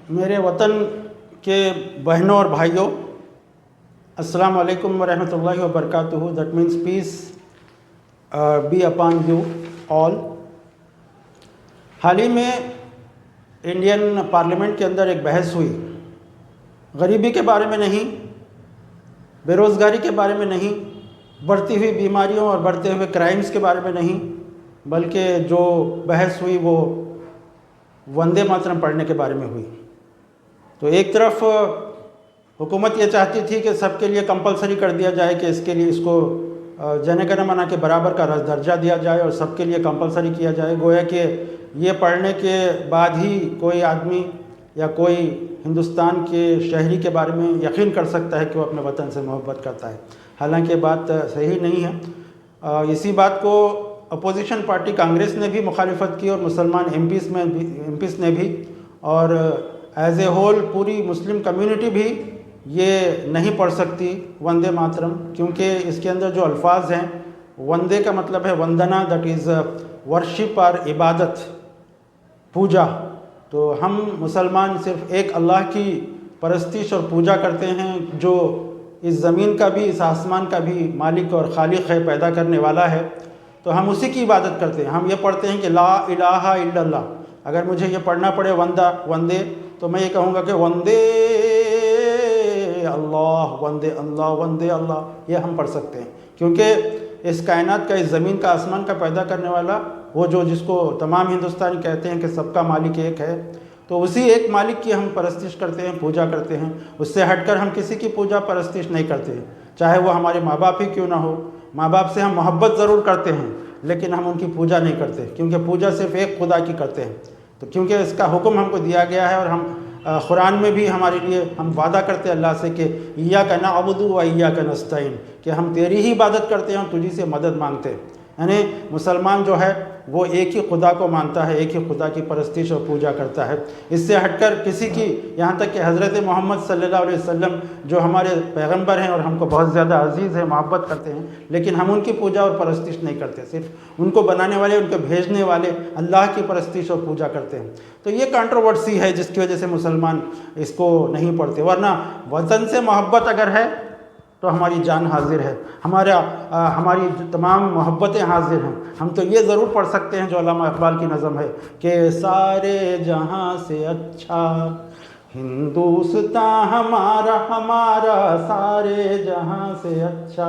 मेरे वतन के बहनों और भाइयों, अस्सलाम वालेकुम व रहमतुल्लाहि व बरकातुहू। That means peace be upon you all. हाल ही में इंडियन पार्लियामेंट के अंदर एक बहस हुई, गरीबी के बारे में नहीं, बेरोज़गारी के बारे में नहीं, बढ़ती हुई बीमारियों और बढ़ते हुए क्राइम्स के बारे में नहीं, बल्कि जो बहस हुई वो वंदे मातरम पढ़ने के बारे में हुई। तो एक तरफ हुकूमत ये चाहती थी कि सबके लिए कंपलसरी कर दिया जाए कि इसके लिए इसको जन गण मन के बराबर का दर्जा दिया जाए और सबके लिए कंपलसरी किया जाए, गोया कि ये पढ़ने के बाद ही कोई आदमी या कोई हिंदुस्तान के शहरी के बारे में यकीन कर सकता है कि वो अपने वतन से मोहब्बत करता है। हालांकि बात सही नहीं है। इसी बात को अपोजिशन पार्टी कांग्रेस ने भी मुखालिफत की और मुसलमान एमपीज़ ने भी, और एज ए होल पूरी मुस्लिम कम्युनिटी भी ये नहीं पढ़ सकती वंदे मातरम, क्योंकि इसके अंदर जो अल्फाज हैं, वंदे का मतलब है वंदना, दैट इज़ वर्शिप और इबादत, पूजा। तो हम मुसलमान सिर्फ़ एक अल्लाह की परस्तिश और पूजा करते हैं, जो इस ज़मीन का भी, इस आसमान का भी मालिक और खालिक है, पैदा करने वाला है। तो हम उसी की इबादत करते हैं। हम ये पढ़ते हैं कि ला इलाहा इल्लल्लाह। अगर मुझे ये पढ़ना पड़े वंदे, तो मैं ये कहूँगा कि वंदे अल्लाह, वंदे अल्लाह, वंदे अल्लाह। ये हम पढ़ सकते हैं, क्योंकि इस कायनात का, इस ज़मीन का, आसमान का पैदा करने वाला वो जो जिसको तमाम हिंदुस्तानी कहते हैं कि सबका मालिक एक है, तो उसी एक मालिक की हम परस्तिश करते हैं, पूजा करते हैं। उससे हटकर हम किसी की पूजा परस्तिश नहीं करते, चाहे वो हमारे माँ बाप ही क्यों ना हो। माँ बाप से हम मोहब्बत ज़रूर करते हैं, लेकिन हम उनकी पूजा नहीं करते, क्योंकि पूजा सिर्फ़ एक खुदा की करते हैं। तो क्योंकि इसका हुक्म हमको दिया गया है, और हम कुरान में भी हमारे लिए हम वादा करते हैं अल्लाह से कि इय्याका नअबुदु व इय्याका नस्तईन, कि हम तेरी ही इबादत करते हैं और तुझी से मदद मांगते हैं। यानी मुसलमान जो है वो एक ही खुदा को मानता है, एक ही खुदा की परस्तिश और पूजा करता है। इससे हटकर किसी की, यहाँ तक कि हज़रत मोहम्मद सल्लल्लाहु अलैहि वसल्लम जो हमारे पैगंबर हैं और हमको बहुत ज़्यादा अजीज़ है, मोहब्बत करते हैं, लेकिन हम उनकी पूजा और परस्तिश नहीं करते, सिर्फ उनको बनाने वाले, उनको भेजने वाले अल्लाह की परस्तिश और पूजा करते हैं। तो ये कंट्रोवर्सी है जिसकी वजह से मुसलमान इसको नहीं पढ़ते। वरना वतन से मोहब्बत अगर है तो हमारी जान हाजिर है, हमारी तमाम मोहब्बतें हाजिर हैं। हम तो ये ज़रूर पढ़ सकते हैं जो अल्लामा इकबाल की नज़म है कि सारे जहां से अच्छा हिंदुस्तां हमारा, हमारा सारे जहां से अच्छा,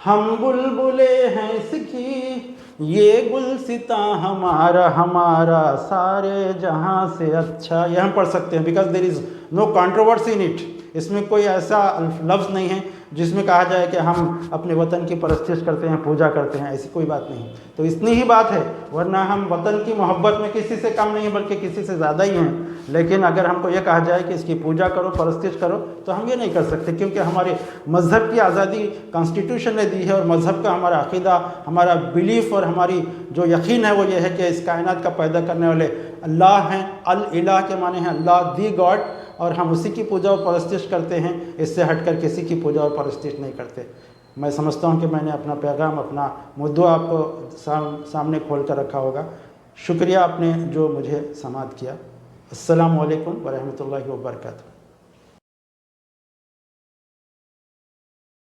हम बुलबुले हैं इसकी, ये गुलसितां हमारा, हमारा सारे जहां से अच्छा। ये हम पढ़ सकते हैं, because there is no controversy in it. इसमें कोई ऐसा लफ्ज़ नहीं है जिसमें कहा जाए कि हम अपने वतन की परस्तिश करते हैं, पूजा करते हैं, ऐसी कोई बात नहीं। तो इतनी ही बात है, वरना हम वतन की मोहब्बत में किसी से कम नहीं बल्कि किसी से ज़्यादा ही हैं। लेकिन अगर हमको ये कहा जाए कि इसकी पूजा करो, परस्तिश करो, तो हम ये नहीं कर सकते, क्योंकि हमारे मज़हब की आज़ादी कॉन्स्टिट्यूशन ने दी है, और मज़हब का हमारा अक़ीदा, हमारा बिलीफ और हमारी जो यकीन है वो ये है कि इस कायनात का पैदा करने वाले अल्लाह हैं। अल इलाह के माने हैं अल्लाह, दी गॉड, और हम उसी की पूजा और परस्तिश करते हैं। इससे हटकर किसी की पूजा और परस्तिश नहीं करते। मैं समझता हूँ कि मैंने अपना पैगाम, अपना मुद्दा आपको सामने खोल कर रखा होगा। शुक्रिया आपने जो मुझे समाअत किया। अस्सलामु अलैकुम व रहमतुल्लाहि व बरकातहू।